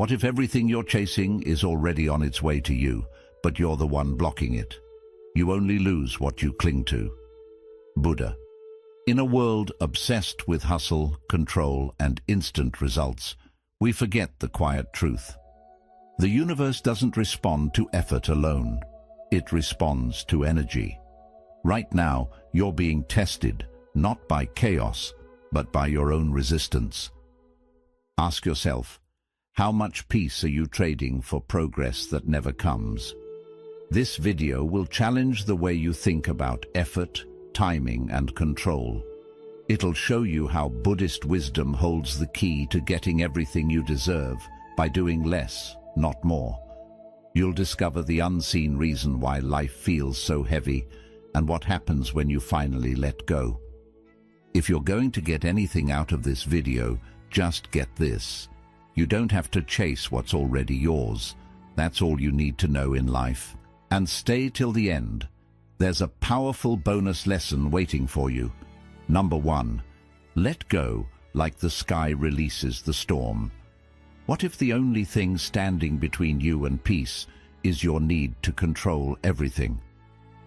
What if everything you're chasing is already on its way to you, but you're the one blocking it? You only lose what you cling to. Buddha. In a world obsessed with hustle, control, and instant results, we forget the quiet truth. The universe doesn't respond to effort alone. It responds to energy. Right now, you're being tested, not by chaos, but by your own resistance. Ask yourself, how much peace are you trading for progress that never comes? This video will challenge the way you think about effort, timing, and control. It'll show you how Buddhist wisdom holds the key to getting everything you deserve by doing less, not more. You'll discover the unseen reason why life feels so heavy and what happens when you finally let go. If you're going to get anything out of this video, just get this. You don't have to chase what's already yours. That's all you need to know in life. And stay till the end. There's a powerful bonus lesson waiting for you. Number 1. Let go like the sky releases the storm. What if the only thing standing between you and peace is your need to control everything?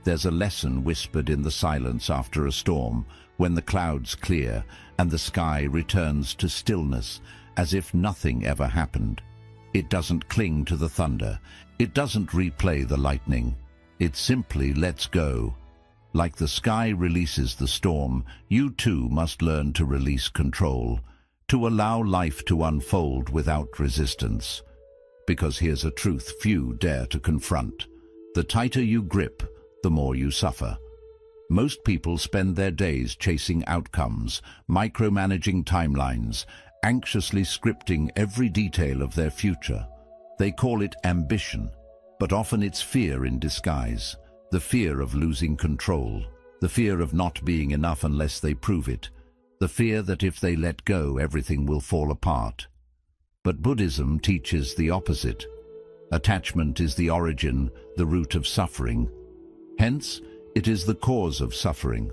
There's a lesson whispered in the silence after a storm, when the clouds clear and the sky returns to stillness, as if nothing ever happened. It doesn't cling to the thunder. It doesn't replay the lightning. It simply lets go. Like the sky releases the storm, you too must learn to release control, to allow life to unfold without resistance. Because here's a truth few dare to confront. The tighter you grip, the more you suffer. Most people spend their days chasing outcomes, micromanaging timelines, anxiously scripting every detail of their future. They call it ambition, but often it's fear in disguise. The fear of losing control, the fear of not being enough unless they prove it, the fear that if they let go, everything will fall apart. But Buddhism teaches the opposite. Attachment is the origin, the root of suffering. Hence, it is the cause of suffering.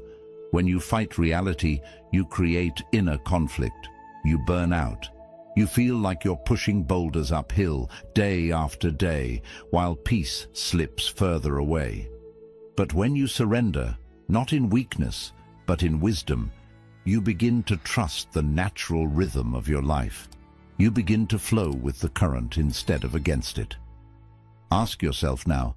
When you fight reality, you create inner conflict. You burn out. You feel like you're pushing boulders uphill day after day, while peace slips further away. But when you surrender, not in weakness, but in wisdom, you begin to trust the natural rhythm of your life. You begin to flow with the current instead of against it. Ask yourself now,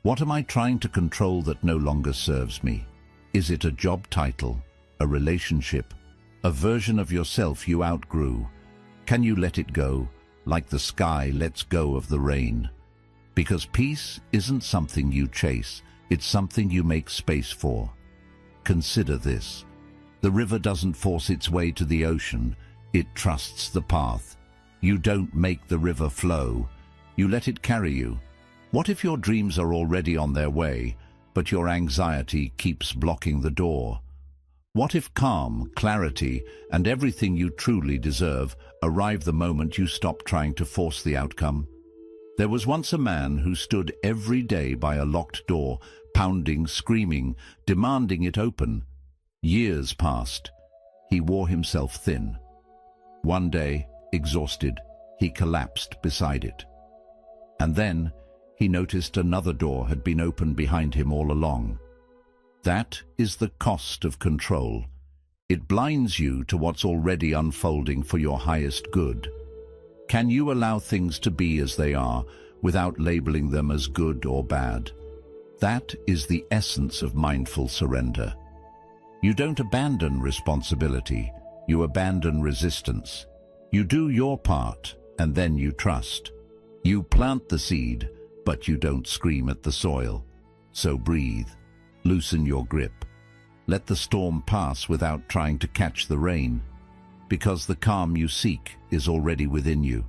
what am I trying to control that no longer serves me? Is it a job title, a relationship, a version of yourself you outgrew? Can you let it go, like the sky lets go of the rain? Because peace isn't something you chase, it's something you make space for. Consider this. The river doesn't force its way to the ocean, it trusts the path. You don't make the river flow, you let it carry you. What if your dreams are already on their way, but your anxiety keeps blocking the door? What if calm, clarity, and everything you truly deserve arrive the moment you stop trying to force the outcome? There was once a man who stood every day by a locked door, pounding, screaming, demanding it open. Years passed. He wore himself thin. One day, exhausted, he collapsed beside it. And then, he noticed another door had been opened behind him all along. That is the cost of control. It blinds you to what's already unfolding for your highest good. Can you allow things to be as they are without labeling them as good or bad? That is the essence of mindful surrender. You don't abandon responsibility, you abandon resistance. You do your part, and then you trust. You plant the seed, but you don't scream at the soil. So breathe. Loosen your grip. Let the storm pass without trying to catch the rain, because the calm you seek is already within you.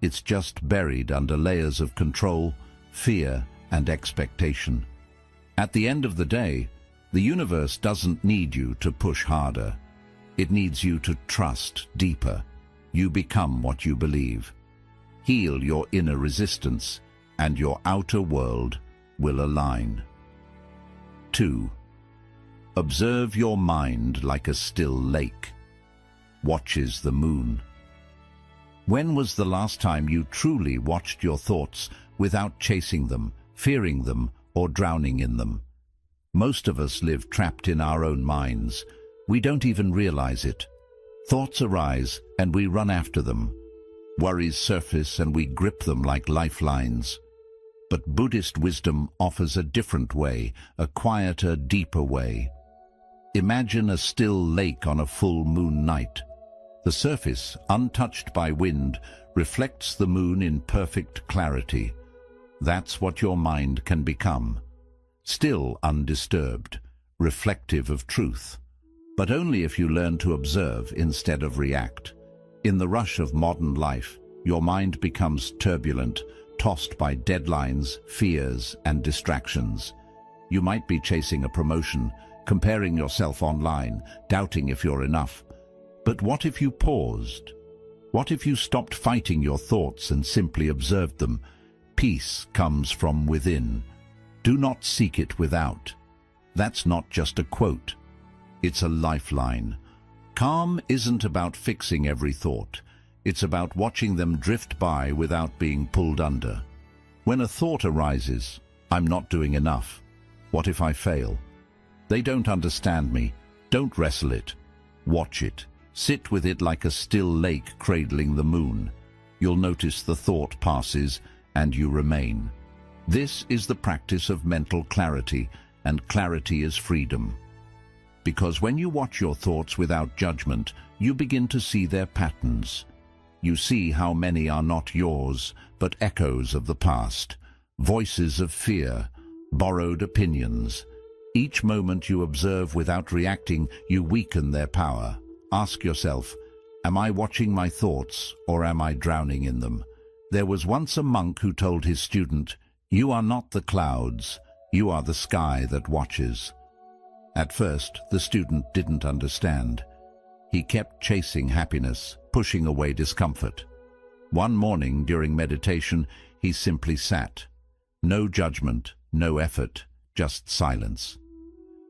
It's just buried under layers of control, fear, and expectation. At the end of the day, the universe doesn't need you to push harder. It needs you to trust deeper. You become what you believe. Heal your inner resistance, and your outer world will align. 2. Observe your mind like a still lake. Watches the moon. When was the last time you truly watched your thoughts without chasing them, fearing them, or drowning in them? Most of us live trapped in our own minds. We don't even realize it. Thoughts arise and we run after them. Worries surface and we grip them like lifelines. But Buddhist wisdom offers a different way, a quieter, deeper way. Imagine a still lake on a full moon night. The surface, untouched by wind, reflects the moon in perfect clarity. That's what your mind can become. Still undisturbed, reflective of truth. But only if you learn to observe instead of react. In the rush of modern life, your mind becomes turbulent, tossed by deadlines, fears, and distractions. You might be chasing a promotion, comparing yourself online, doubting if you're enough. But what if you paused? What if you stopped fighting your thoughts and simply observed them? Peace comes from within. Do not seek it without. That's not just a quote. It's a lifeline. Calm isn't about fixing every thought. It's about watching them drift by without being pulled under. When a thought arises, I'm not doing enough. What if I fail? They don't understand me. Don't wrestle it. Watch it. Sit with it like a still lake cradling the moon. You'll notice the thought passes and you remain. This is the practice of mental clarity, and clarity is freedom. Because when you watch your thoughts without judgment, you begin to see their patterns. You see how many are not yours, but echoes of the past, voices of fear, borrowed opinions. Each moment you observe without reacting, you weaken their power. Ask yourself, am I watching my thoughts or am I drowning in them? There was once a monk who told his student, "You are not the clouds, you are the sky that watches." At first, the student didn't understand. He kept chasing happiness, pushing away discomfort. One morning during meditation, he simply sat. No judgment, no effort, just silence.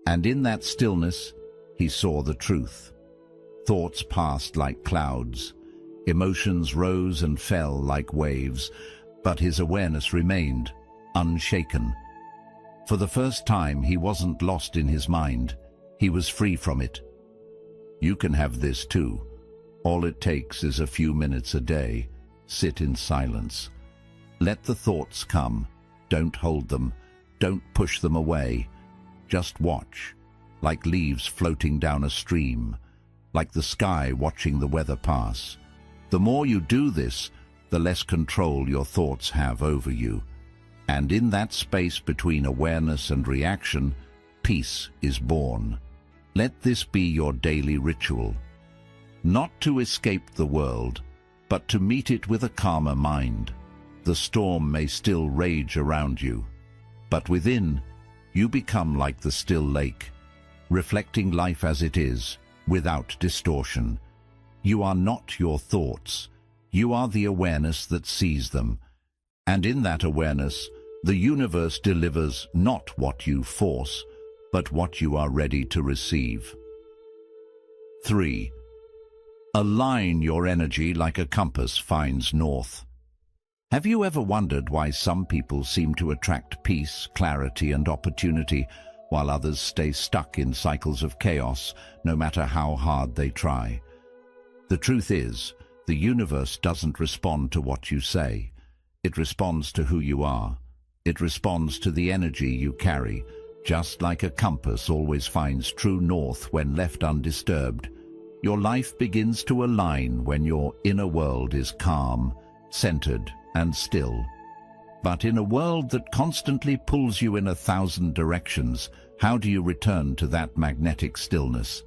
And in that stillness, he saw the truth. Thoughts passed like clouds. Emotions rose and fell like waves, but his awareness remained, unshaken. For the first time, he wasn't lost in his mind. He was free from it. You can have this too. All it takes is a few minutes a day. Sit in silence. Let the thoughts come. Don't hold them. Don't push them away. Just watch, like leaves floating down a stream, like the sky watching the weather pass. The more you do this, the less control your thoughts have over you. And in that space between awareness and reaction, peace is born. Let this be your daily ritual. Not to escape the world, but to meet it with a calmer mind. The storm may still rage around you, but within, you become like the still lake, reflecting life as it is, without distortion. You are not your thoughts. You are the awareness that sees them. And in that awareness, the universe delivers not what you force, but what you are ready to receive. 3. Align your energy like a compass finds north. Have you ever wondered why some people seem to attract peace, clarity, and opportunity, while others stay stuck in cycles of chaos, no matter how hard they try? The truth is, the universe doesn't respond to what you say. It responds to who you are. It responds to the energy you carry, just like a compass always finds true north when left undisturbed. Your life begins to align when your inner world is calm, centered, and still. But in a world that constantly pulls you in 1,000 directions, how do you return to that magnetic stillness?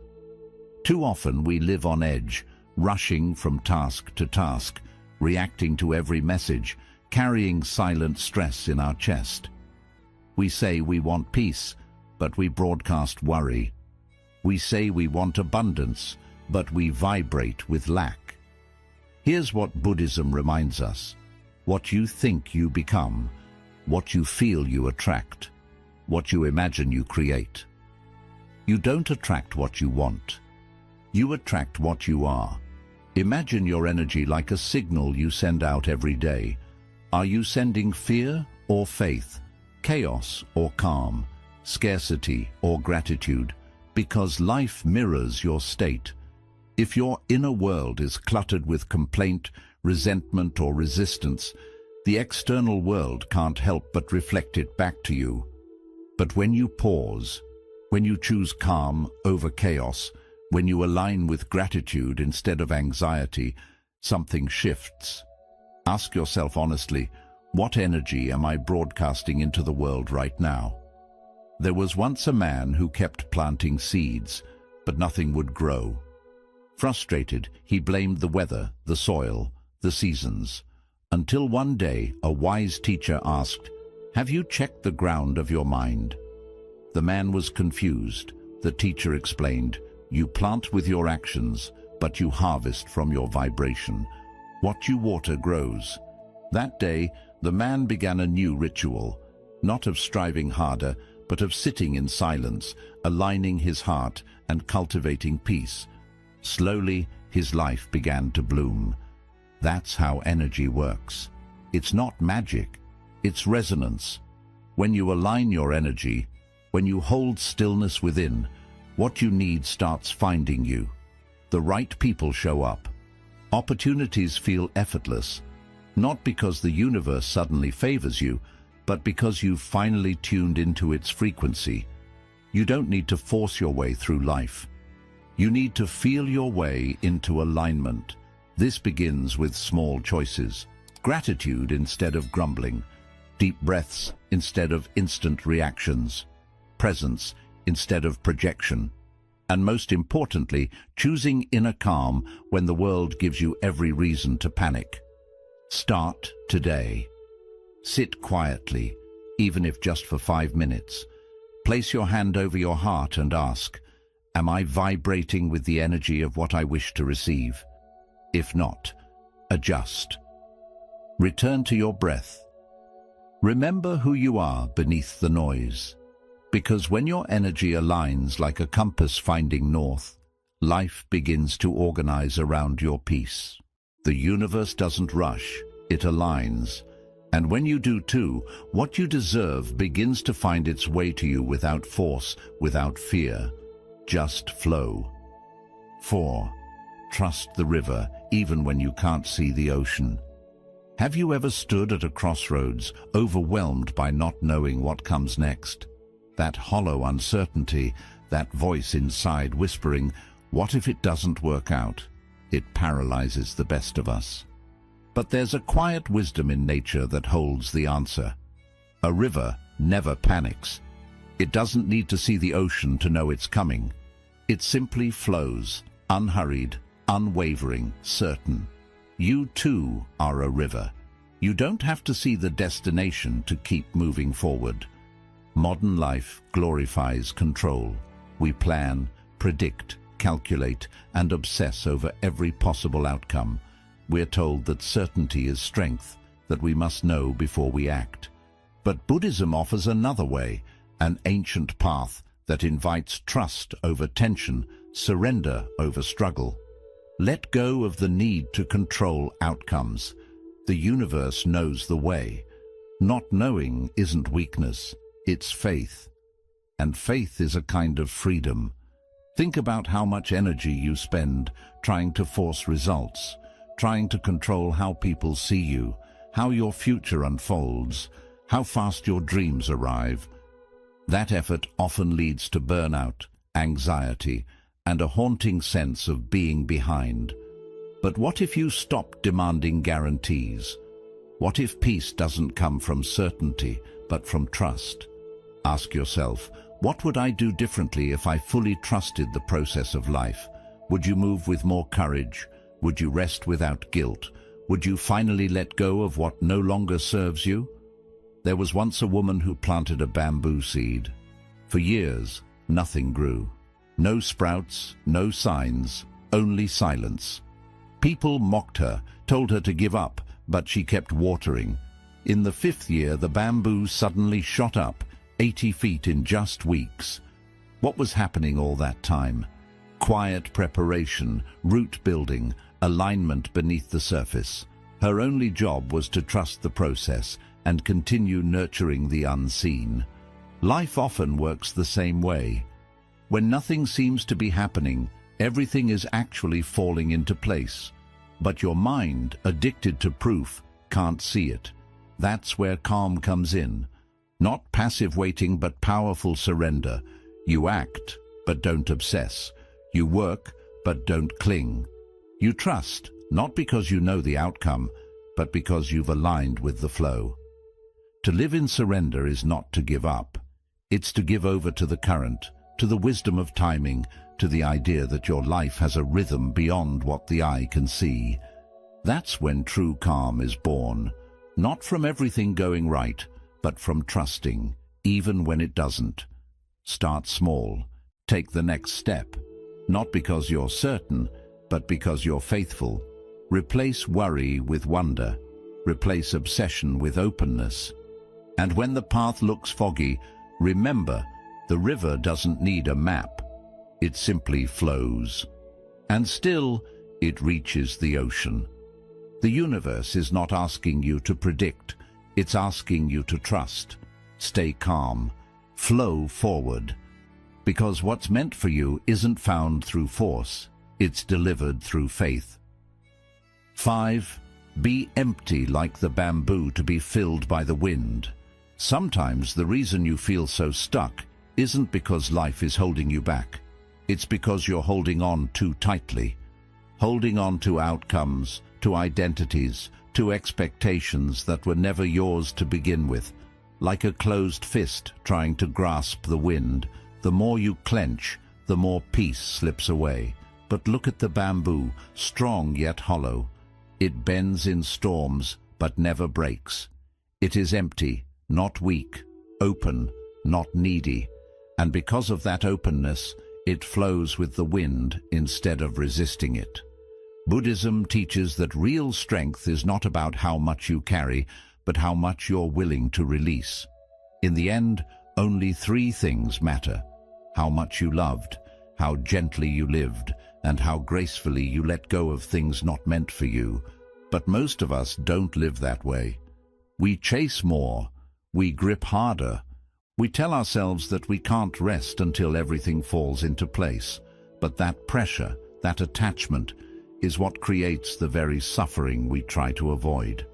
Too often we live on edge, rushing from task to task, reacting to every message, carrying silent stress in our chest. We say we want peace, but we broadcast worry. We say we want abundance, but we vibrate with lack. Here's what Buddhism reminds us. What you think you become, what you feel you attract, what you imagine you create. You don't attract what you want. You attract what you are. Imagine your energy like a signal you send out every day. Are you sending fear or faith, chaos or calm, scarcity or gratitude? Because life mirrors your state. If your inner world is cluttered with complaint, resentment or resistance, the external world can't help but reflect it back to you. But when you pause, when you choose calm over chaos, when you align with gratitude instead of anxiety, something shifts. Ask yourself honestly, what energy am I broadcasting into the world right now? There was once a man who kept planting seeds, but nothing would grow. Frustrated, he blamed the weather, the soil, the seasons, until one day a wise teacher asked, "Have you checked the ground of your mind?" The man was confused. The teacher explained, "You plant with your actions, but you harvest from your vibration. What you water grows." That day, the man began a new ritual, not of striving harder, but of sitting in silence, aligning his heart and cultivating peace. Slowly, his life began to bloom. That's how energy works. It's not magic, it's resonance. When you align your energy, when you hold stillness within, what you need starts finding you. The right people show up. Opportunities feel effortless, not because the universe suddenly favors you, but because you've finally tuned into its frequency. You don't need to force your way through life. You need to feel your way into alignment. This begins with small choices. Gratitude instead of grumbling. Deep breaths instead of instant reactions. Presence instead of projection. And most importantly, choosing inner calm when the world gives you every reason to panic. Start today. Sit quietly, even if just for 5 minutes. Place your hand over your heart and ask, "Am I vibrating with the energy of what I wish to receive?" If not, adjust. Return to your breath. Remember who you are beneath the noise. Because when your energy aligns like a compass finding north, life begins to organize around your peace. The universe doesn't rush, it aligns. And when you do too, what you deserve begins to find its way to you without force, without fear. Just flow. 4. Trust the river, even when you can't see the ocean. Have you ever stood at a crossroads, overwhelmed by not knowing what comes next? That hollow uncertainty, that voice inside whispering, "What if it doesn't work out?" It paralyzes the best of us. But there's a quiet wisdom in nature that holds the answer. A river never panics. It doesn't need to see the ocean to know it's coming. It simply flows, unhurried, unwavering, certain. You too are a river. You don't have to see the destination to keep moving forward. Modern life glorifies control. We plan, predict, calculate, and obsess over every possible outcome. We're told that certainty is strength, that we must know before we act. But Buddhism offers another way, an ancient path that invites trust over tension, surrender over struggle. Let go of the need to control outcomes. The universe knows the way. Not knowing isn't weakness, it's faith. And faith is a kind of freedom. Think about how much energy you spend trying to force results, trying to control how people see you, how your future unfolds, how fast your dreams arrive. That effort often leads to burnout, anxiety, and a haunting sense of being behind. But what if you stop demanding guarantees? What if peace doesn't come from certainty, but from trust? Ask yourself, what would I do differently if I fully trusted the process of life? Would you move with more courage? Would you rest without guilt? Would you finally let go of what no longer serves you? There was once a woman who planted a bamboo seed. For years, nothing grew. No sprouts, no signs, only silence. People mocked her, told her to give up, but she kept watering. In the 5th year, the bamboo suddenly shot up, 80 feet in just weeks. What was happening all that time? Quiet preparation, root building, alignment beneath the surface. Her only job was to trust the process and continue nurturing the unseen. Life often works the same way. When nothing seems to be happening, everything is actually falling into place. But your mind, addicted to proof, can't see it. That's where calm comes in. Not passive waiting, but powerful surrender. You act, but don't obsess. You work, but don't cling. You trust, not because you know the outcome, but because you've aligned with the flow. To live in surrender is not to give up. It's to give over to the current, to the wisdom of timing, to the idea that your life has a rhythm beyond what the eye can see. That's when true calm is born, not from everything going right, but from trusting, even when it doesn't. Start small. Take the next step. Not because you're certain, but because you're faithful. Replace worry with wonder. Replace obsession with openness. And when the path looks foggy, remember, the river doesn't need a map. It simply flows. And still, it reaches the ocean. The universe is not asking you to predict. It's asking you to trust. Stay calm. Flow forward. Because what's meant for you isn't found through force. It's delivered through faith. 5. Be empty like the bamboo to be filled by the wind. Sometimes the reason you feel so stuck isn't because life is holding you back. It's because you're holding on too tightly. Holding on to outcomes, to identities, to expectations that were never yours to begin with. Like a closed fist trying to grasp the wind, the more you clench, the more peace slips away. But look at the bamboo, strong yet hollow. It bends in storms, but never breaks. It is empty, not weak, open, not needy. And because of that openness, it flows with the wind instead of resisting it. Buddhism teaches that real strength is not about how much you carry, but how much you're willing to release. In the end, only 3 things matter: how much you loved, how gently you lived, and how gracefully you let go of things not meant for you. But most of us don't live that way. We chase more, we grip harder, we tell ourselves that we can't rest until everything falls into place. But that pressure, that attachment, is what creates the very suffering we try to avoid.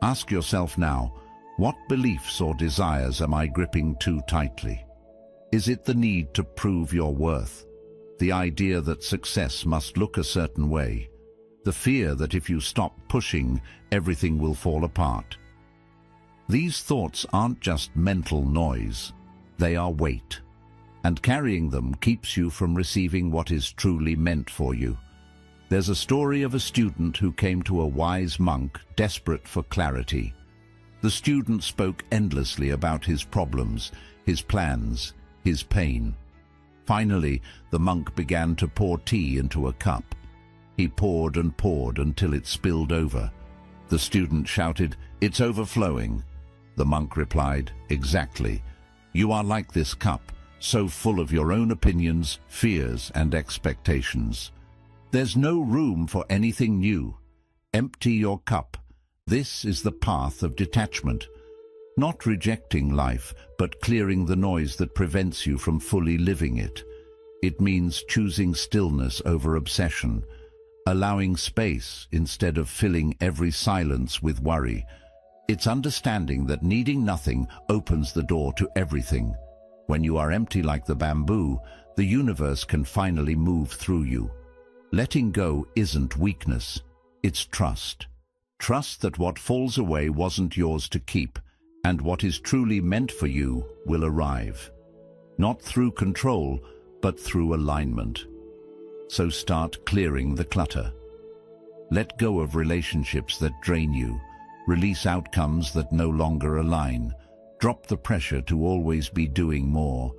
Ask yourself now, what beliefs or desires am I gripping too tightly? Is it the need to prove your worth? The idea that success must look a certain way? The fear that if you stop pushing, everything will fall apart? These thoughts aren't just mental noise, they are weight. And carrying them keeps you from receiving what is truly meant for you. There's a story of a student who came to a wise monk desperate for clarity. The student spoke endlessly about his problems, his plans, his pain. Finally, the monk began to pour tea into a cup. He poured and poured until it spilled over. The student shouted, "It's overflowing." The monk replied, "Exactly. You are like this cup, so full of your own opinions, fears, and expectations. There's no room for anything new. Empty your cup. This is the path of detachment. Not rejecting life, but clearing the noise that prevents you from fully living it. It means choosing stillness over obsession, allowing space instead of filling every silence with worry. It's understanding that needing nothing opens the door to everything. When you are empty like the bamboo, the universe can finally move through you. Letting go isn't weakness, it's trust. Trust that what falls away wasn't yours to keep, and what is truly meant for you will arrive. Not through control, but through alignment. So start clearing the clutter. Let go of relationships that drain you. Release outcomes that no longer align. Drop the pressure to always be doing more.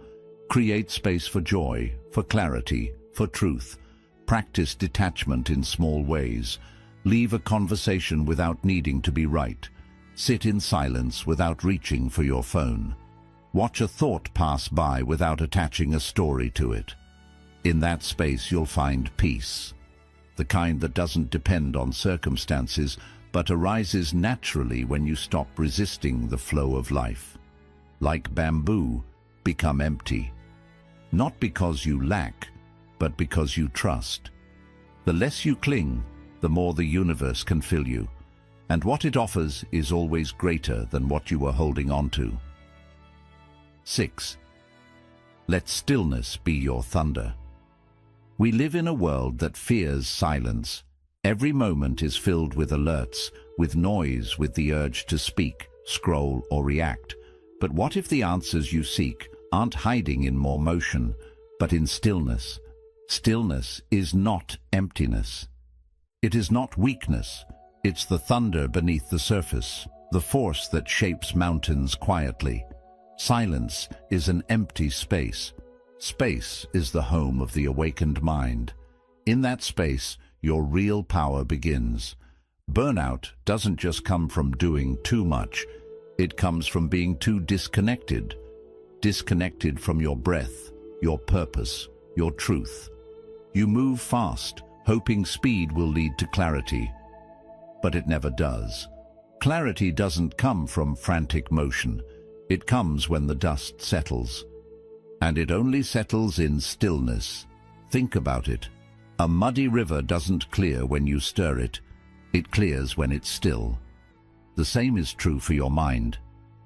Create space for joy, for clarity, for truth. Practice detachment in small ways. Leave a conversation without needing to be right. Sit in silence without reaching for your phone. Watch a thought pass by without attaching a story to it. In that space you'll find peace. the kind that doesn't depend on circumstances, but arises naturally when you stop resisting the flow of life. Like bamboo, become empty. Not because you lack, but because you trust. The less you cling, the more the universe can fill you, and what it offers is always greater than what you are holding on to. 6. Let stillness be your thunder. We live in a world that fears silence. Every moment is filled with alerts, with noise, with the urge to speak, scroll, or react. But what if the answers you seek aren't hiding in more motion, but in stillness? Stillness is not emptiness. It is not weakness. It's the thunder beneath the surface, the force that shapes mountains quietly. Silence is an empty space. Space is the home of the awakened mind. In that space, your real power begins. Burnout doesn't just come from doing too much. It comes from being too disconnected. Disconnected from your breath, your purpose, your truth. You move fast, hoping speed will lead to clarity. But it never does. Clarity doesn't come from frantic motion. It comes when the dust settles. And it only settles in stillness. Think about it. A muddy river doesn't clear when you stir it. It clears when it's still. The same is true for your mind.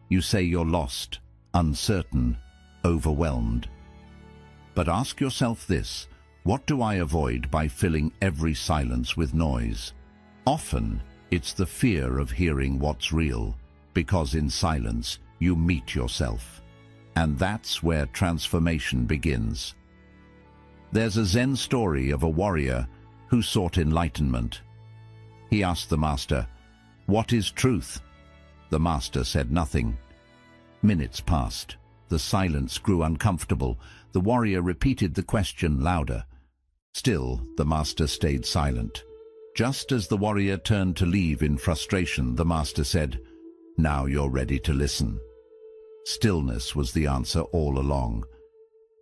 You say you're lost, uncertain, overwhelmed. But ask yourself this: what do I avoid by filling every silence with noise? Often, it's the fear of hearing what's real, because in silence, you meet yourself. And that's where transformation begins. There's a Zen story of a warrior who sought enlightenment. He asked the master, "What is truth?" The master said nothing. Minutes passed. The silence grew uncomfortable. The warrior repeated the question louder. Still, the master stayed silent. Just as the warrior turned to leave in frustration, the master said, "Now you're ready to listen." Stillness was the answer all along.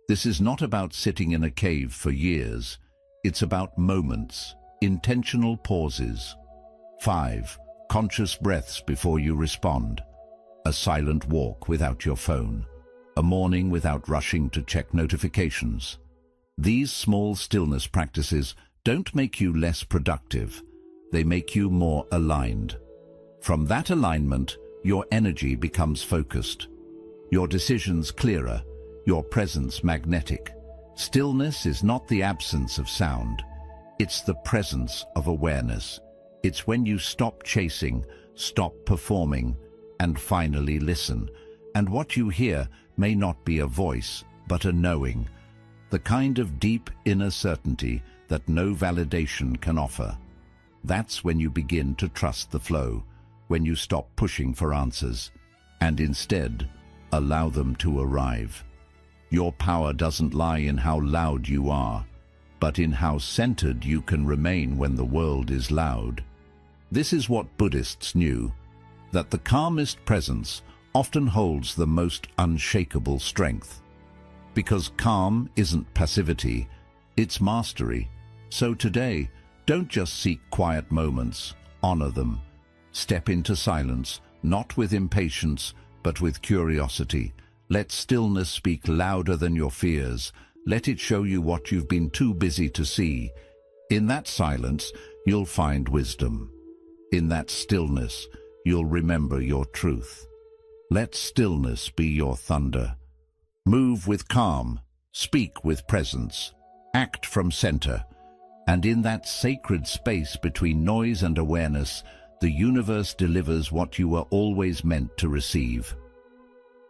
This is not about sitting in a cave for years. It's about moments, intentional pauses. 5. Conscious breaths before you respond. A silent walk without your phone. A morning without rushing to check notifications. These small stillness practices don't make you less productive. They make you more aligned. From that alignment, your energy becomes focused. Your decisions clearer, your presence magnetic. Stillness is not the absence of sound. It's the presence of awareness. It's when you stop chasing, stop performing, and finally listen. And what you hear may not be a voice, but a knowing. The kind of deep inner certainty that no validation can offer. That's when you begin to trust the flow, when you stop pushing for answers, and instead allow them to arrive. Your power doesn't lie in how loud you are, but in how centered you can remain when the world is loud. This is what Buddhists knew, that the calmest presence often holds the most unshakable strength. Because calm isn't passivity, it's mastery. So today, don't just seek quiet moments, honor them. Step into silence, not with impatience, but with curiosity. Let stillness speak louder than your fears. Let it show you what you've been too busy to see. In that silence, you'll find wisdom. In that stillness, you'll remember your truth. Let stillness be your thunder. Move with calm, speak with presence, act from center. And in that sacred space between noise and awareness, the universe delivers what you were always meant to receive.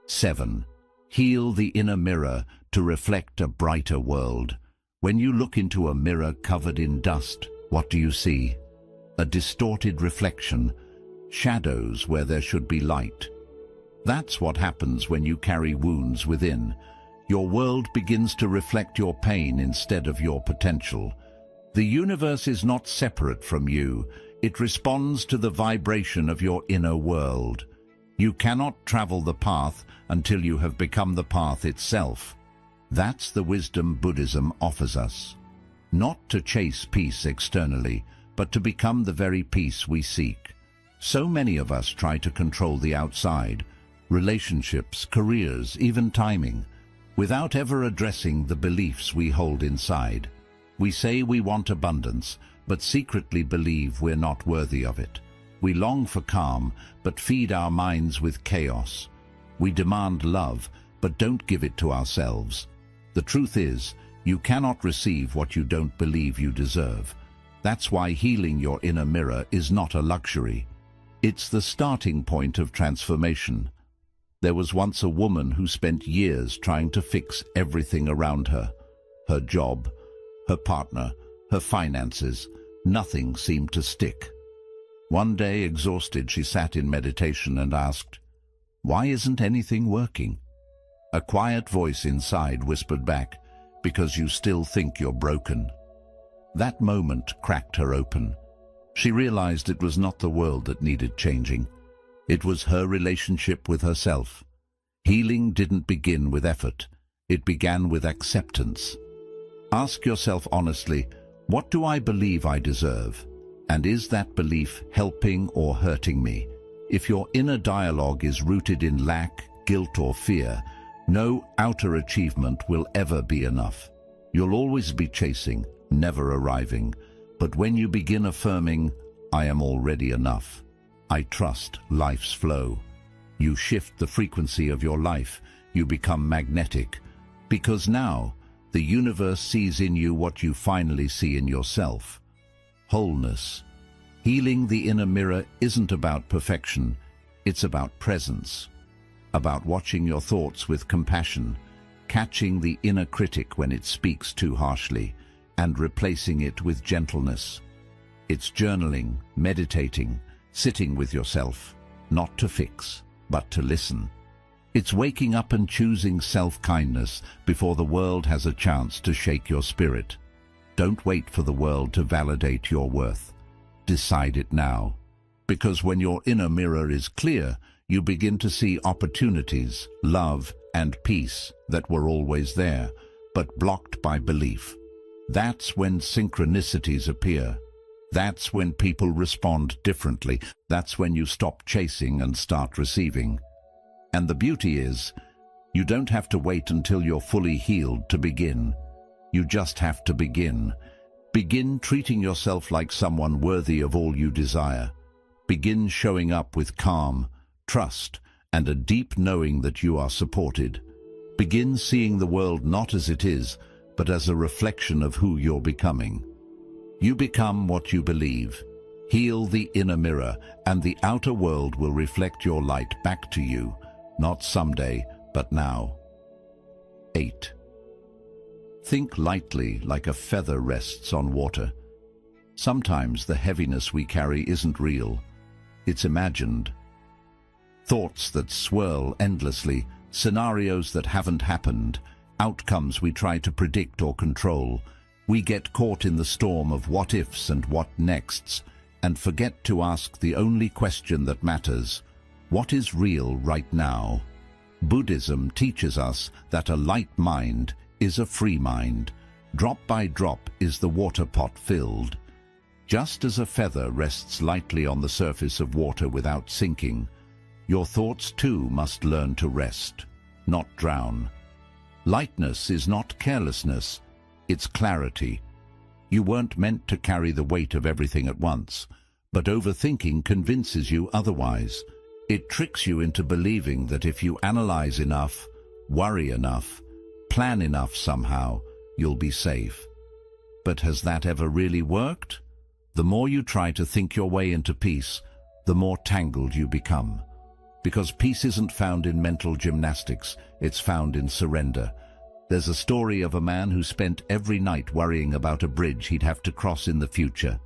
7. Heal the inner mirror to reflect a brighter world. When you look into a mirror covered in dust, what do you see? A distorted reflection, shadows where there should be light. That's what happens when you carry wounds within. Your world begins to reflect your pain instead of your potential. The universe is not separate from you. It responds to the vibration of your inner world. You cannot travel the path until you have become the path itself. That's the wisdom Buddhism offers us. not to chase peace externally, but to become the very peace we seek. So many of us try to control the outside, relationships, careers, even timing, without ever addressing the beliefs we hold inside. We say we want abundance, but secretly believe we're not worthy of it. We long for calm, but feed our minds with chaos. We demand love, but don't give it to ourselves. The truth is, you cannot receive what you don't believe you deserve. That's why healing your inner mirror is not a luxury. It's the starting point of transformation. There was once a woman who spent years trying to fix everything around her. Her job, her partner, her finances. Nothing seemed to stick. One day, exhausted, she sat in meditation and asked, "Why isn't anything working?" A quiet voice inside whispered back, "Because you still think you're broken." That moment cracked her open. She realized it was not the world that needed changing. It was her relationship with herself. Healing didn't begin with effort. It began with acceptance. Ask yourself honestly, what do I believe I deserve? And is that belief helping or hurting me? If your inner dialogue is rooted in lack, guilt, or fear, no outer achievement will ever be enough. You'll always be chasing, never arriving. But when you begin affirming, "I am already enough. I trust life's flow," you shift the frequency of your life. You become magnetic. Because now, the universe sees in you what you finally see in yourself. Wholeness. Healing the inner mirror isn't about perfection. It's about presence. About watching your thoughts with compassion, catching the inner critic when it speaks too harshly, and replacing it with gentleness. It's journaling, meditating, sitting with yourself, not to fix, but to listen. It's waking up and choosing self-kindness before the world has a chance to shake your spirit. Don't wait for the world to validate your worth. Decide it now. Because when your inner mirror is clear, you begin to see opportunities, love, and peace that were always there, but blocked by belief. That's when synchronicities appear. That's when people respond differently. That's when you stop chasing and start receiving. And the beauty is, you don't have to wait until you're fully healed to begin. You just have to begin. Begin treating yourself like someone worthy of all you desire. Begin showing up with calm, trust, and a deep knowing that you are supported. Begin seeing the world not as it is, but as a reflection of who you're becoming. You become what you believe. Heal the inner mirror, and the outer world will reflect your light back to you, not someday, but now. 8. Think lightly, like a feather rests on water. Sometimes the heaviness we carry isn't real. It's imagined. Thoughts that swirl endlessly, scenarios that haven't happened, outcomes we try to predict or control. We get caught in the storm of what-ifs and what-nexts, and forget to ask the only question that matters: what is real right now? Buddhism teaches us that a light mind is a free mind. Drop by drop is the water pot filled. Just as a feather rests lightly on the surface of water without sinking, your thoughts too must learn to rest, not drown. Lightness is not carelessness, it's clarity. You weren't meant to carry the weight of everything at once, but overthinking convinces you otherwise. It tricks you into believing that if you analyze enough, worry enough, plan enough somehow, you'll be safe. But has that ever really worked? The more you try to think your way into peace, the more tangled you become. Because peace isn't found in mental gymnastics, it's found in surrender. There's a story of a man who spent every night worrying about a bridge he'd have to cross in the future.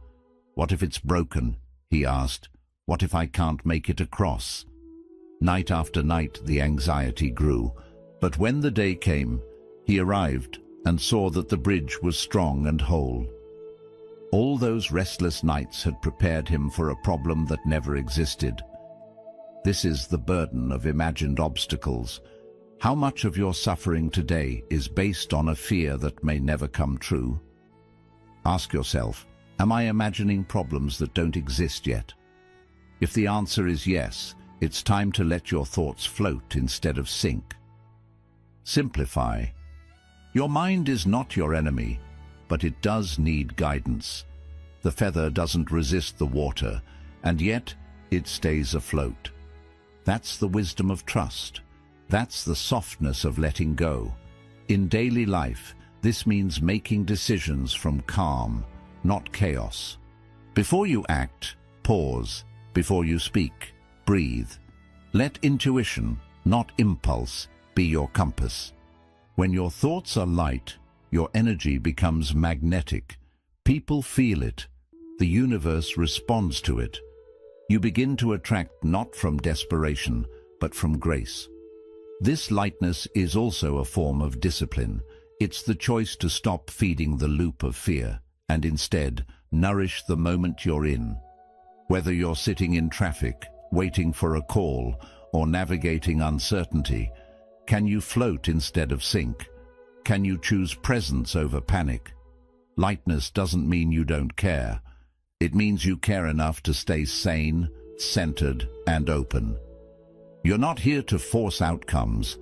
What if it's broken? He asked. What if I can't make it across? Night after night the anxiety grew, but when the day came, he arrived and saw that the bridge was strong and whole. All those restless nights had prepared him for a problem that never existed. This is the burden of imagined obstacles. How much of your suffering today is based on a fear that may never come true? Ask yourself, am I imagining problems that don't exist yet? If the answer is yes, it's time to let your thoughts float instead of sink. Simplify. Your mind is not your enemy, but it does need guidance. The feather doesn't resist the water, and yet it stays afloat. That's the wisdom of trust. That's the softness of letting go. In daily life, this means making decisions from calm, not chaos. Before you act, pause. Before you speak, breathe. Let intuition, not impulse, be your compass. When your thoughts are light, your energy becomes magnetic. People feel it. The universe responds to it. You begin to attract not from desperation, but from grace. This lightness is also a form of discipline. It's the choice to stop feeding the loop of fear and instead nourish the moment you're in. Whether you're sitting in traffic, waiting for a call, or navigating uncertainty, can you float instead of sink? Can you choose presence over panic? Lightness doesn't mean you don't care. It means you care enough to stay sane, centered, and open. You're not here to force outcomes.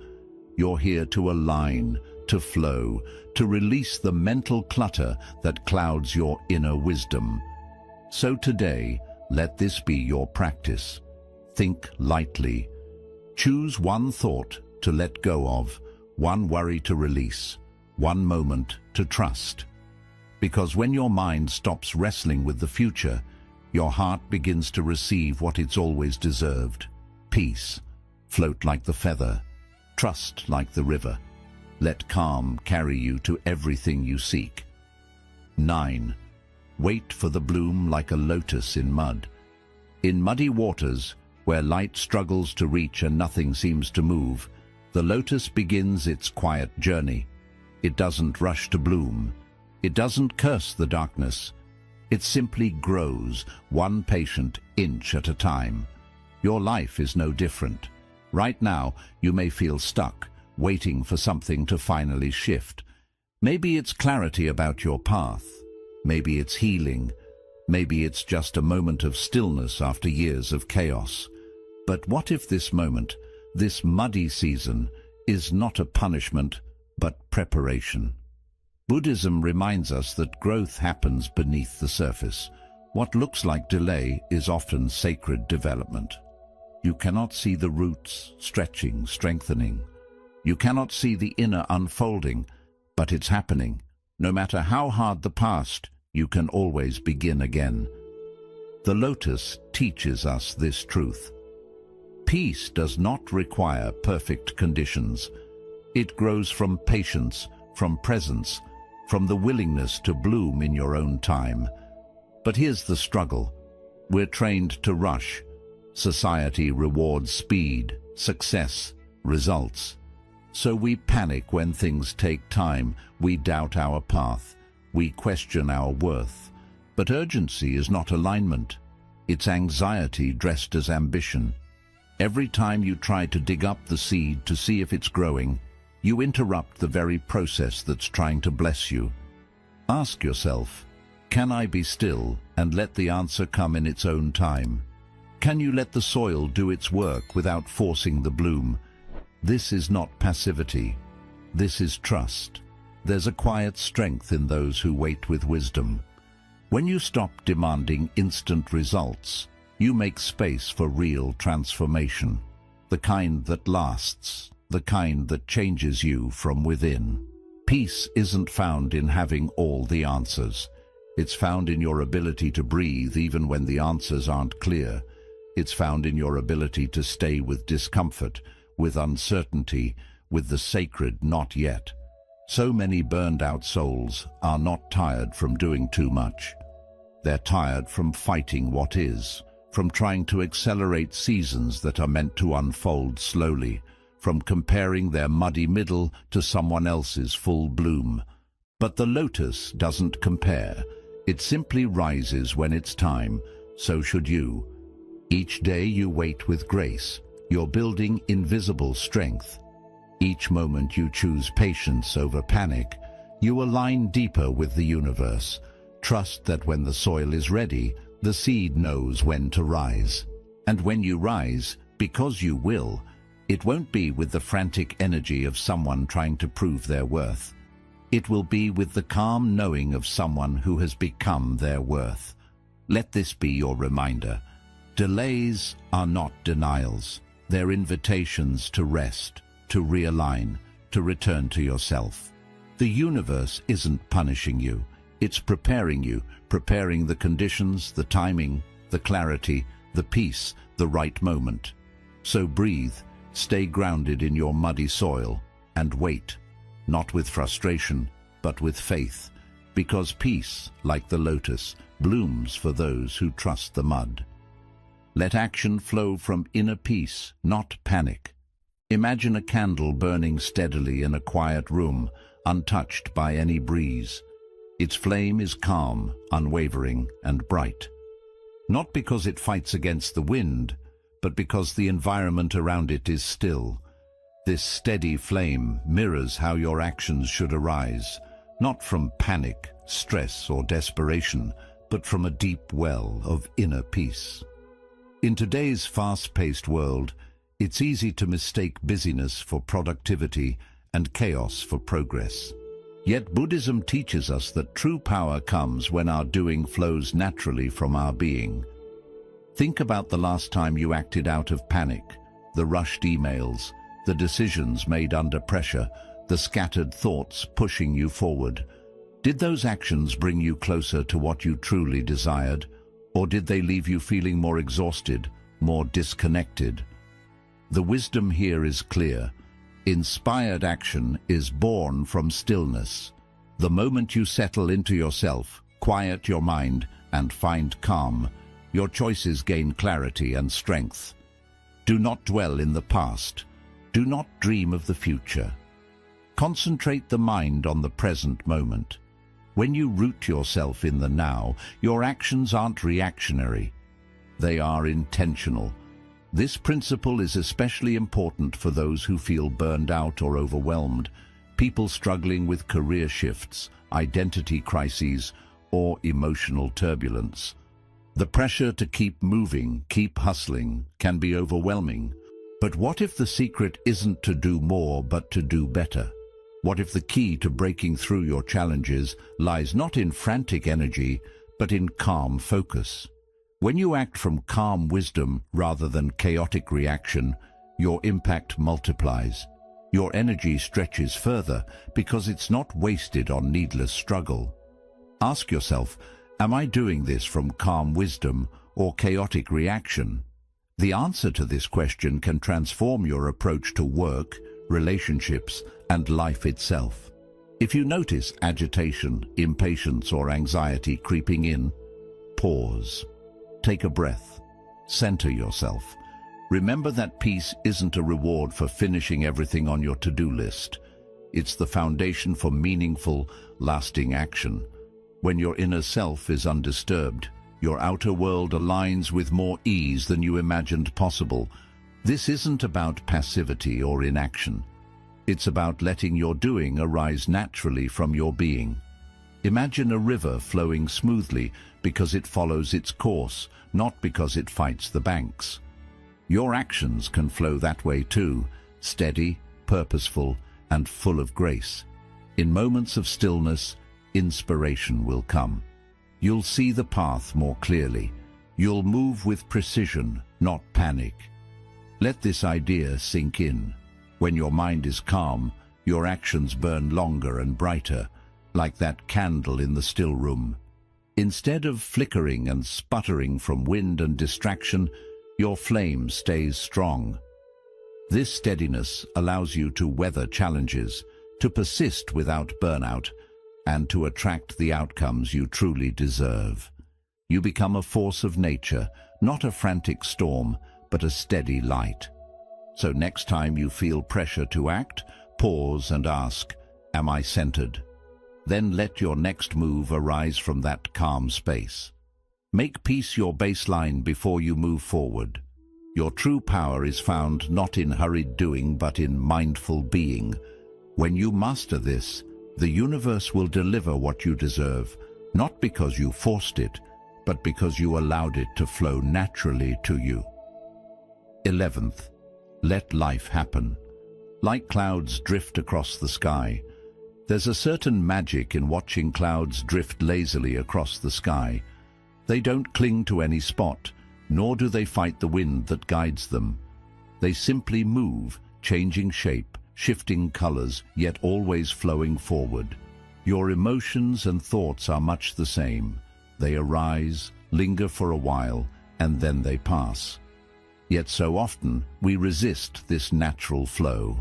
You're here to align, to flow, to release the mental clutter that clouds your inner wisdom. So today, let this be your practice. Think lightly. Choose one thought to let go of, one worry to release, one moment to trust. Because when your mind stops wrestling with the future, your heart begins to receive what it's always deserved. Peace. Float like the feather. Trust like the river. Let calm carry you to everything you seek. 9. Wait for the bloom like a lotus in mud. In muddy waters, where light struggles to reach and nothing seems to move, the lotus begins its quiet journey. It doesn't rush to bloom. It doesn't curse the darkness. It simply grows, one patient inch at a time. Your life is no different. Right now, you may feel stuck, waiting for something to finally shift. Maybe it's clarity about your path. Maybe it's healing. Maybe it's just a moment of stillness after years of chaos. But what if this moment, this muddy season, is not a punishment, but preparation? Buddhism reminds us that growth happens beneath the surface. What looks like delay is often sacred development. You cannot see the roots stretching, strengthening. You cannot see the inner unfolding, but it's happening. No matter how hard the past, you can always begin again. The lotus teaches us this truth. Peace does not require perfect conditions. It grows from patience, from presence, from the willingness to bloom in your own time. But here's the struggle. We're trained to rush. Society rewards speed, success, results. So we panic when things take time. We doubt our path. We question our worth. But urgency is not alignment. It's anxiety dressed as ambition. Every time you try to dig up the seed to see if it's growing, you interrupt the very process that's trying to bless you. Ask yourself, can I be still and let the answer come in its own time? Can you let the soil do its work without forcing the bloom? This is not passivity. This is trust. There's a quiet strength in those who wait with wisdom. When you stop demanding instant results, you make space for real transformation, the kind that lasts, the kind that changes you from within. Peace isn't found in having all the answers. It's found in your ability to breathe even when the answers aren't clear. It's found in your ability to stay with discomfort, with uncertainty, with the sacred not yet. So many burned-out souls are not tired from doing too much. They're tired from fighting what is, from trying to accelerate seasons that are meant to unfold slowly, from comparing their muddy middle to someone else's full bloom. But the lotus doesn't compare. It simply rises when it's time. So should you. Each day you wait with grace. You're building invisible strength. Each moment you choose patience over panic, you align deeper with the universe. Trust that when the soil is ready, the seed knows when to rise. And when you rise, because you will, it won't be with the frantic energy of someone trying to prove their worth. It will be with the calm knowing of someone who has become their worth. Let this be your reminder. Delays are not denials. They're invitations to rest, to realign, to return to yourself. The universe isn't punishing you. It's preparing you, preparing the conditions, the timing, the clarity, the peace, the right moment. So breathe, stay grounded in your muddy soil, and wait, not with frustration, but with faith, because peace, like the lotus, blooms for those who trust the mud. Let action flow from inner peace, not panic. Imagine a candle burning steadily in a quiet room, untouched by any breeze. Its flame is calm, unwavering, and bright. Not because it fights against the wind, but because the environment around it is still. This steady flame mirrors how your actions should arise, not from panic, stress, or desperation, but from a deep well of inner peace. In today's fast-paced world, it's easy to mistake busyness for productivity and chaos for progress. Yet Buddhism teaches us that true power comes when our doing flows naturally from our being. Think about the last time you acted out of panic, the rushed emails, the decisions made under pressure, the scattered thoughts pushing you forward. Did those actions bring you closer to what you truly desired, or did they leave you feeling more exhausted, more disconnected? The wisdom here is clear. Inspired action is born from stillness. The moment you settle into yourself, quiet your mind, and find calm, your choices gain clarity and strength. Do not dwell in the past. Do not dream of the future. Concentrate the mind on the present moment. When you root yourself in the now, your actions aren't reactionary. They are intentional. This principle is especially important for those who feel burned out or overwhelmed, people struggling with career shifts, identity crises, or emotional turbulence. The pressure to keep moving, keep hustling, can be overwhelming. But what if the secret isn't to do more, but to do better? What if the key to breaking through your challenges lies not in frantic energy, but in calm focus? When you act from calm wisdom rather than chaotic reaction, your impact multiplies. Your energy stretches further because it's not wasted on needless struggle. Ask yourself, am I doing this from calm wisdom or chaotic reaction? The answer to this question can transform your approach to work, relationships, and life itself. If you notice agitation, impatience, or anxiety creeping in, pause. Take a breath. Center yourself. Remember that peace isn't a reward for finishing everything on your to-do list. It's the foundation for meaningful, lasting action. When your inner self is undisturbed, your outer world aligns with more ease than you imagined possible. This isn't about passivity or inaction. It's about letting your doing arise naturally from your being. Imagine a river flowing smoothly because it follows its course, not because it fights the banks. Your actions can flow that way too, steady, purposeful, and full of grace. In moments of stillness, inspiration will come. You'll see the path more clearly. You'll move with precision, not panic. Let this idea sink in. When your mind is calm, your actions burn longer and brighter, like that candle in the still room. Instead of flickering and sputtering from wind and distraction, your flame stays strong. This steadiness allows you to weather challenges, to persist without burnout, and to attract the outcomes you truly deserve. You become a force of nature, not a frantic storm, but a steady light. So next time you feel pressure to act, pause and ask, am I centered? Then let your next move arise from that calm space. Make peace your baseline before you move forward. Your true power is found not in hurried doing, but in mindful being. When you master this, the universe will deliver what you deserve, not because you forced it, but because you allowed it to flow naturally to you. 11th, let life happen. Like clouds drift across the sky, there's a certain magic in watching clouds drift lazily across the sky. They don't cling to any spot, nor do they fight the wind that guides them. They simply move, changing shape, shifting colors, yet always flowing forward. Your emotions and thoughts are much the same. They arise, linger for a while, and then they pass. Yet so often we resist this natural flow.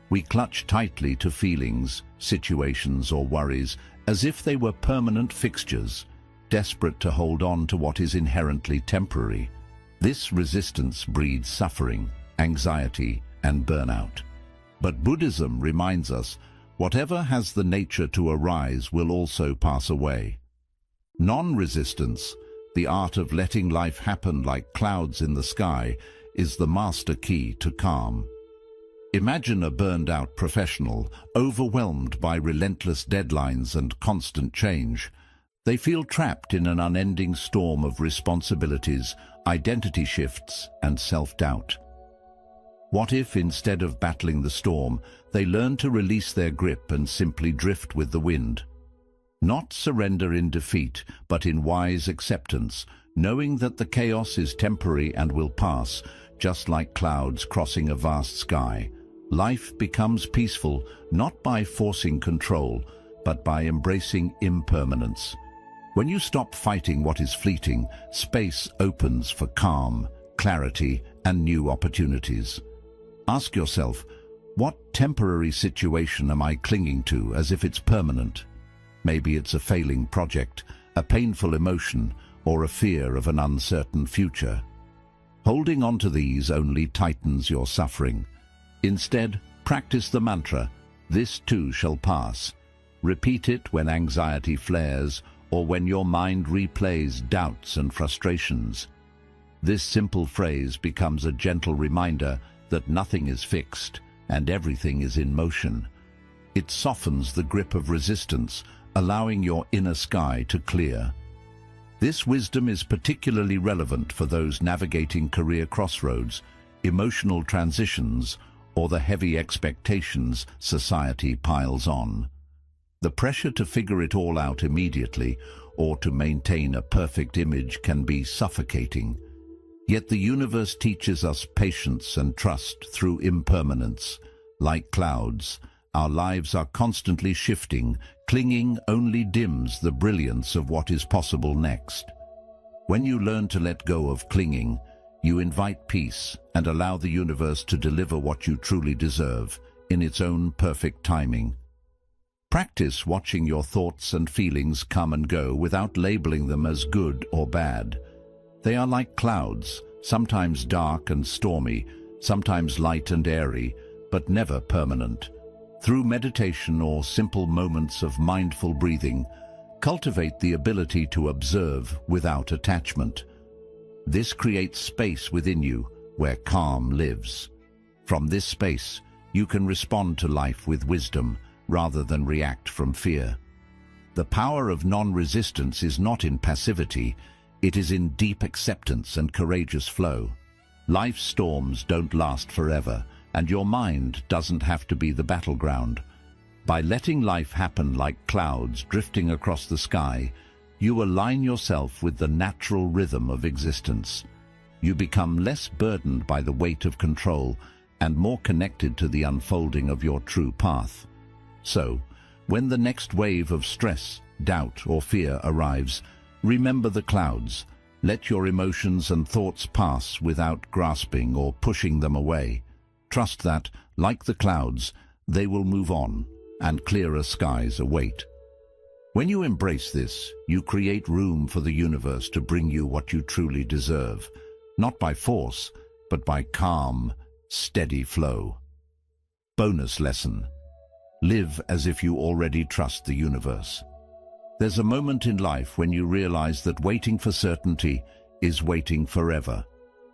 We clutch tightly to feelings, situations, or worries as if they were permanent fixtures, desperate to hold on to what is inherently temporary. This resistance breeds suffering, anxiety, and burnout. But Buddhism reminds us, whatever has the nature to arise will also pass away. Non-resistance, the art of letting life happen like clouds in the sky, is the master key to calm. Imagine a burned-out professional, overwhelmed by relentless deadlines and constant change. They feel trapped in an unending storm of responsibilities, identity shifts, and self-doubt. What if, instead of battling the storm, they learn to release their grip and simply drift with the wind? Not surrender in defeat, but in wise acceptance, knowing that the chaos is temporary and will pass, just like clouds crossing a vast sky. Life becomes peaceful not by forcing control, but by embracing impermanence. When you stop fighting what is fleeting, space opens for calm, clarity, and new opportunities. Ask yourself, what temporary situation am I clinging to as if it's permanent? Maybe it's a failing project, a painful emotion, or a fear of an uncertain future. Holding on to these only tightens your suffering. Instead, practice the mantra, "This too shall pass." Repeat it when anxiety flares or when your mind replays doubts and frustrations. This simple phrase becomes a gentle reminder that nothing is fixed and everything is in motion. It softens the grip of resistance, allowing your inner sky to clear. This wisdom is particularly relevant for those navigating career crossroads, emotional transitions, or the heavy expectations society piles on. The pressure to figure it all out immediately or to maintain a perfect image can be suffocating. Yet the universe teaches us patience and trust through impermanence. Like clouds, our lives are constantly shifting. Clinging only dims the brilliance of what is possible next. When you learn to let go of clinging, you invite peace and allow the universe to deliver what you truly deserve in its own perfect timing. Practice watching your thoughts and feelings come and go without labeling them as good or bad. They are like clouds, sometimes dark and stormy, sometimes light and airy, but never permanent. Through meditation or simple moments of mindful breathing, cultivate the ability to observe without attachment. This creates space within you where calm lives. From this space, you can respond to life with wisdom rather than react from fear. The power of non-resistance is not in passivity, it is in deep acceptance and courageous flow. Life's storms don't last forever, and your mind doesn't have to be the battleground. By letting life happen like clouds drifting across the sky, you align yourself with the natural rhythm of existence. You become less burdened by the weight of control and more connected to the unfolding of your true path. So, when the next wave of stress, doubt, or fear arrives, remember the clouds. Let your emotions and thoughts pass without grasping or pushing them away. Trust that, like the clouds, they will move on, and clearer skies await. When you embrace this, you create room for the universe to bring you what you truly deserve, not by force, but by calm, steady flow. Bonus lesson: live as if you already trust the universe. There's a moment in life when you realize that waiting for certainty is waiting forever.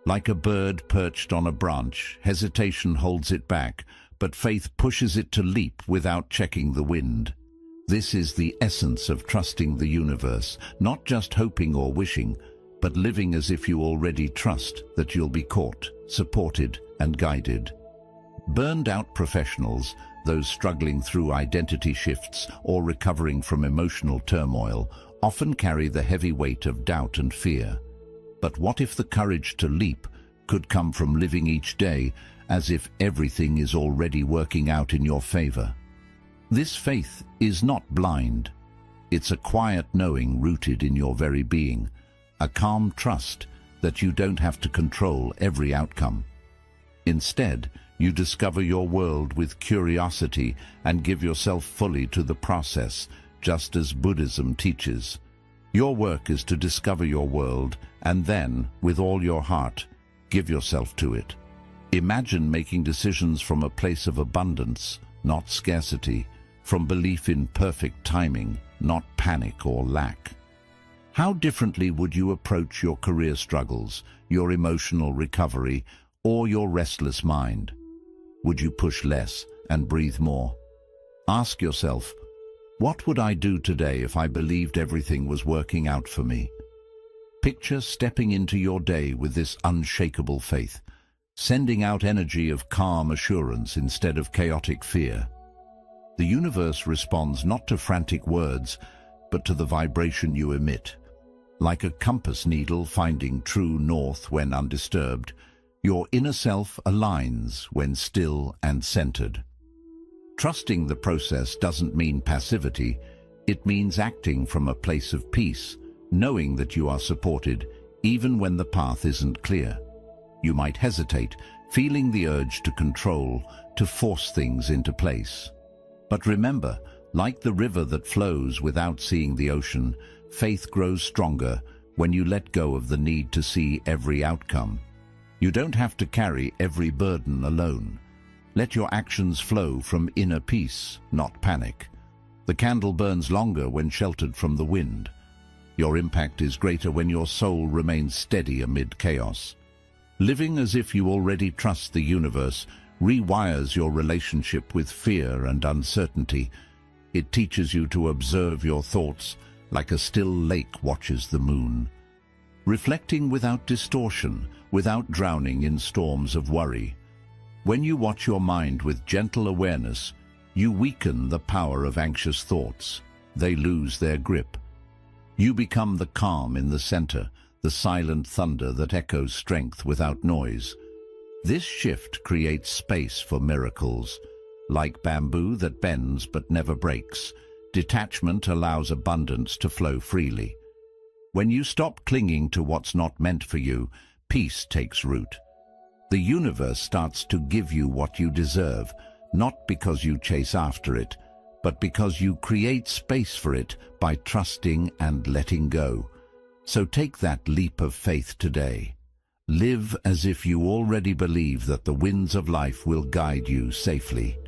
Like a bird perched on a branch, hesitation holds it back, but faith pushes it to leap without checking the wind. This is the essence of trusting the universe, not just hoping or wishing, but living as if you already trust that you'll be caught, supported, and guided. Burned-out professionals, those struggling through identity shifts or recovering from emotional turmoil, often carry the heavy weight of doubt and fear. But what if the courage to leap could come from living each day as if everything is already working out in your favor? This faith is not blind. It's a quiet knowing rooted in your very being, a calm trust that you don't have to control every outcome. Instead, you discover your world with curiosity and give yourself fully to the process, just as Buddhism teaches. Your work is to discover your world and then, with all your heart, give yourself to it. Imagine making decisions from a place of abundance, not scarcity, from belief in perfect timing, not panic or lack. How differently would you approach your career struggles, your emotional recovery, or your restless mind? Would you push less and breathe more? Ask yourself, what would I do today if I believed everything was working out for me? Picture stepping into your day with this unshakable faith, sending out energy of calm assurance instead of chaotic fear. The universe responds not to frantic words, but to the vibration you emit. Like a compass needle finding true north when undisturbed, your inner self aligns when still and centered. Trusting the process doesn't mean passivity, it means acting from a place of peace, knowing that you are supported even when the path isn't clear. You might hesitate, feeling the urge to control, to force things into place. But remember, like the river that flows without seeing the ocean, faith grows stronger when you let go of the need to see every outcome. You don't have to carry every burden alone. Let your actions flow from inner peace, not panic. The candle burns longer when sheltered from the wind. Your impact is greater when your soul remains steady amid chaos. Living as if you already trust the universe rewires your relationship with fear and uncertainty. It teaches you to observe your thoughts like a still lake watches the moon. Reflecting without distortion, without drowning in storms of worry. When you watch your mind with gentle awareness, you weaken the power of anxious thoughts. They lose their grip. You become the calm in the center, the silent thunder that echoes strength without noise. This shift creates space for miracles. Like bamboo that bends but never breaks, detachment allows abundance to flow freely. When you stop clinging to what's not meant for you, peace takes root. The universe starts to give you what you deserve, not because you chase after it, but because you create space for it by trusting and letting go. So take that leap of faith today. Live as if you already believe that the winds of life will guide you safely.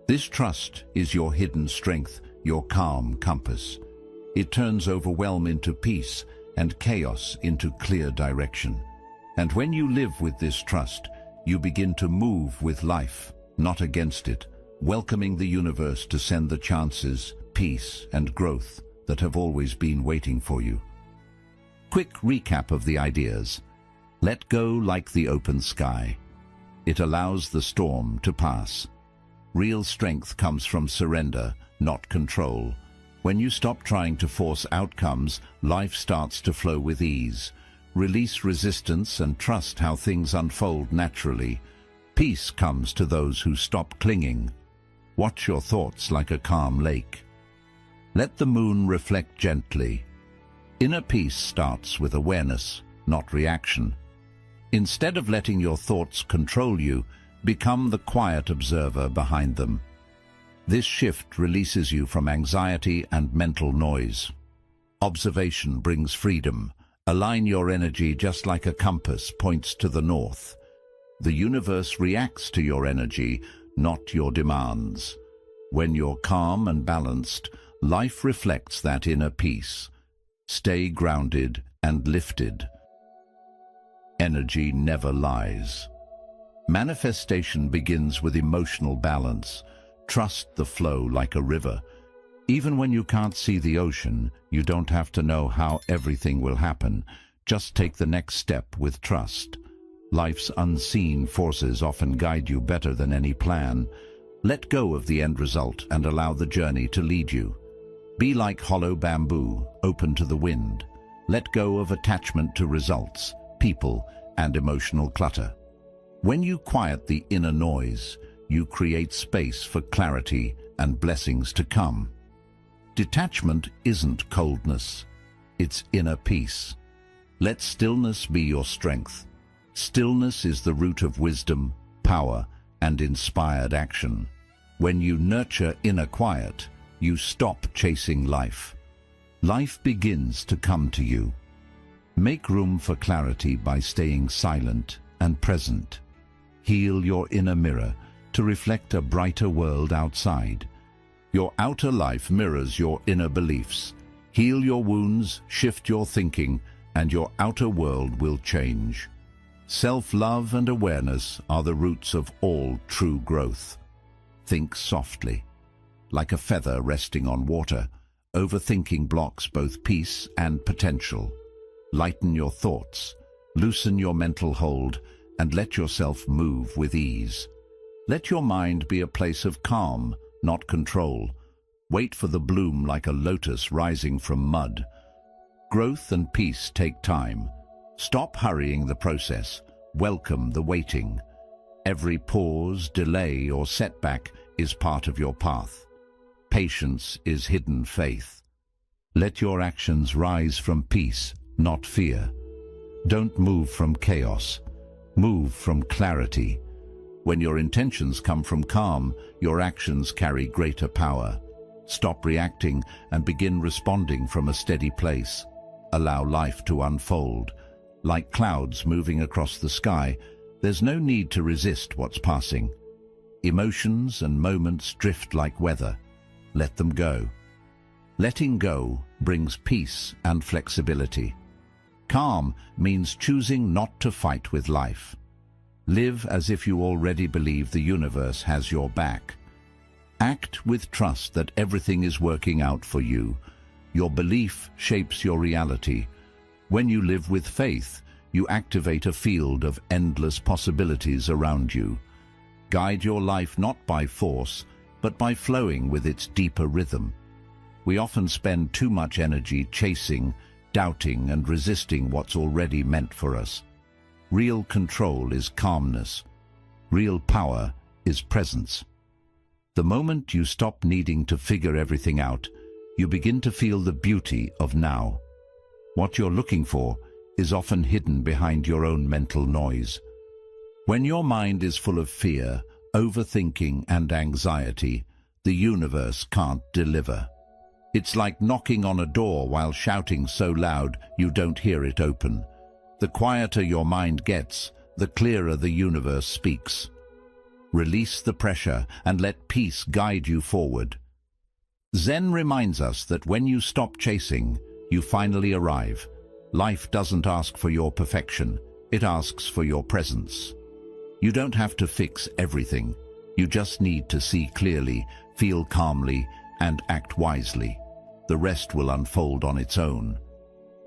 This trust is your hidden strength, your calm compass. It turns overwhelm into peace and chaos into clear direction. And when you live with this trust, you begin to move with life, not against it, welcoming the universe to send the chances, peace, and growth that have always been waiting for you. Quick recap of the ideas. Let go like the open sky. It allows the storm to pass. Real strength comes from surrender, not control. When you stop trying to force outcomes, life starts to flow with ease. Release resistance and trust how things unfold naturally. Peace comes to those who stop clinging. Watch your thoughts like a calm lake. Let the moon reflect gently. Inner peace starts with awareness, not reaction. Instead of letting your thoughts control you, become the quiet observer behind them. This shift releases you from anxiety and mental noise. Observation brings freedom. Align your energy just like a compass points to the north. The universe reacts to your energy, not your demands. When you're calm and balanced, life reflects that inner peace. Stay grounded and lifted. Energy never lies. Manifestation begins with emotional balance. Trust the flow like a river. Even when you can't see the ocean, you don't have to know how everything will happen. Just take the next step with trust. Life's unseen forces often guide you better than any plan. Let go of the end result and allow the journey to lead you. Be like hollow bamboo, open to the wind. Let go of attachment to results, people, and emotional clutter. When you quiet the inner noise, you create space for clarity and blessings to come. Detachment isn't coldness, it's inner peace. Let stillness be your strength. Stillness is the root of wisdom, power, and inspired action. When you nurture inner quiet, you stop chasing life. Life begins to come to you. Make room for clarity by staying silent and present. Heal your inner mirror to reflect a brighter world outside. Your outer life mirrors your inner beliefs. Heal your wounds, shift your thinking, and your outer world will change. Self-love and awareness are the roots of all true growth. Think softly. Like a feather resting on water, overthinking blocks both peace and potential. Lighten your thoughts, loosen your mental hold, and let yourself move with ease. Let your mind be a place of calm, not control. Wait for the bloom like a lotus rising from mud. Growth and peace take time. Stop hurrying the process. Welcome the waiting. Every pause, delay, or setback is part of your path. Patience is hidden faith. Let your actions rise from peace, not fear. Don't move from chaos. Move from clarity. When your intentions come from calm, your actions carry greater power. Stop reacting and begin responding from a steady place. Allow life to unfold. Like clouds moving across the sky, there's no need to resist what's passing. Emotions and moments drift like weather. Let them go. Letting go brings peace and flexibility. Calm means choosing not to fight with life. Live as if you already believe the universe has your back. Act with trust that everything is working out for you. Your belief shapes your reality. When you live with faith, you activate a field of endless possibilities around you. Guide your life not by force, but by flowing with its deeper rhythm. We often spend too much energy chasing, doubting, and resisting what's already meant for us. Real control is calmness. Real power is presence. The moment you stop needing to figure everything out, you begin to feel the beauty of now. What you're looking for is often hidden behind your own mental noise. When your mind is full of fear, overthinking, and anxiety, the universe can't deliver. It's like knocking on a door while shouting so loud you don't hear it open. The quieter your mind gets, the clearer the universe speaks. Release the pressure and let peace guide you forward. Zen reminds us that when you stop chasing, you finally arrive. Life doesn't ask for your perfection, it asks for your presence. You don't have to fix everything. You just need to see clearly, feel calmly, and act wisely. The rest will unfold on its own.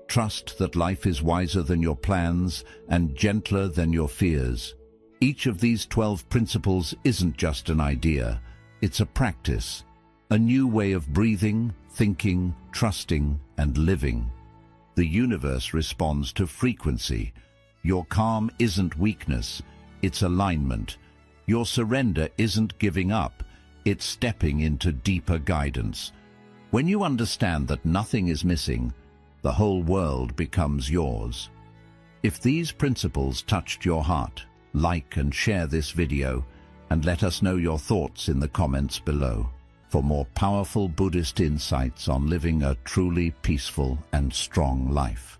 Trust that life is wiser than your plans and gentler than your fears. Each of these 12 principles isn't just an idea, it's a practice, a new way of breathing, thinking, trusting, and living. The universe responds to frequency. Your calm isn't weakness, it's alignment. Your surrender isn't giving up, it's stepping into deeper guidance. When you understand that nothing is missing, the whole world becomes yours. If these principles touched your heart, like and share this video, and let us know your thoughts in the comments below. For more powerful Buddhist insights on living a truly peaceful and strong life.